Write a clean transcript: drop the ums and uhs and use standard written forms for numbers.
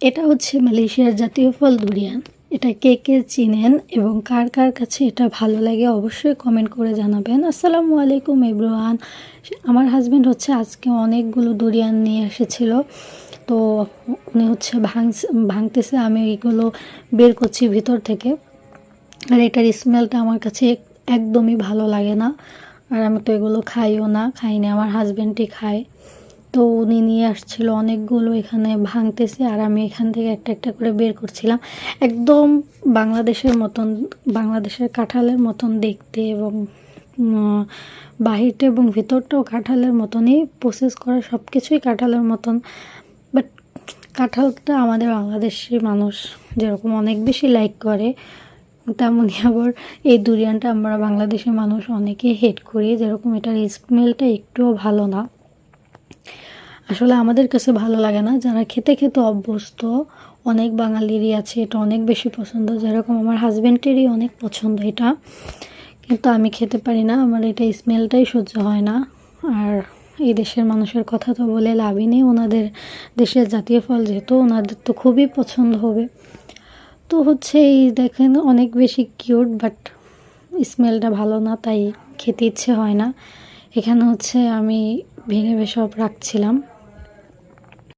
এটা হচ্ছে মালয়েশিয়ার জাতীয় ফল ডুরিয়ান। এটা কে কে চিনেন এবং কার কার কাছে এটা ভালো লাগে অবশ্যই কমেন্ট করে জানাবেন। আসসালামু আলাইকুম এভরিওয়ান। আমার হাজব্যান্ড হচ্ছে আজকে অনেকগুলো ডুরিয়ান নিয়ে এসেছিল, তো উনি হচ্ছে ভাঙতেছে, আমি এগুলো বের করছি ভিতর থেকে। আর এটার স্মেলটা আমার কাছে একদমই ভালো লাগে না, আর আমি তো এগুলো খাইও না, খাইনি, আমার হাজব্যান্ডই খায়। তো উনি নিয়ে আসছিল অনেকগুলো, এখানে ভাঙতেছে আর আমি এখান থেকে একটা একটা করে বের করছিলাম। একদম বাংলাদেশের মতন, বাংলাদেশের কাঁঠালের মতন দেখতে, এবং বাহিরটা এবং ভিতরটাও কাঁঠালের মতনই, প্রসেস করা সব কিছুই কাঁঠালের মতন। বাট কাঁঠালটা আমাদের বাংলাদেশি মানুষ যেরকম অনেক বেশি লাইক করে, তেমনই আবার এই ডুরিয়ানটা আমরা বাংলাদেশি মানুষ অনেকে হেট করি, যেরকম এটার স্মেলটা একটুও ভালো না। আসলে আমাদের কাছে ভালো লাগে না, যারা খেতে খেতে অভ্যস্ত, অনেক বাঙালিরই আছে এটা অনেক বেশি পছন্দ, যেরকম আমার হাজব্যান্ডেরই অনেক পছন্দ এটা, কিন্তু আমি খেতে পারি না, আমার এটা স্মেলটাই সহ্য হয় না। আর এই দেশের মানুষের কথা তো বলে লাভই নেই, ওনাদের দেশের জাতীয় ফল যেহেতু, ওনাদের তো খুবই পছন্দ হবে। তো হচ্ছে এই দেখেন অনেক বেশি কিউট, বাট স্মেলটা ভালো না, তাই খেতে ইচ্ছে হয় না। এখানে হচ্ছে আমি ভেঙে সব রাখছিলাম।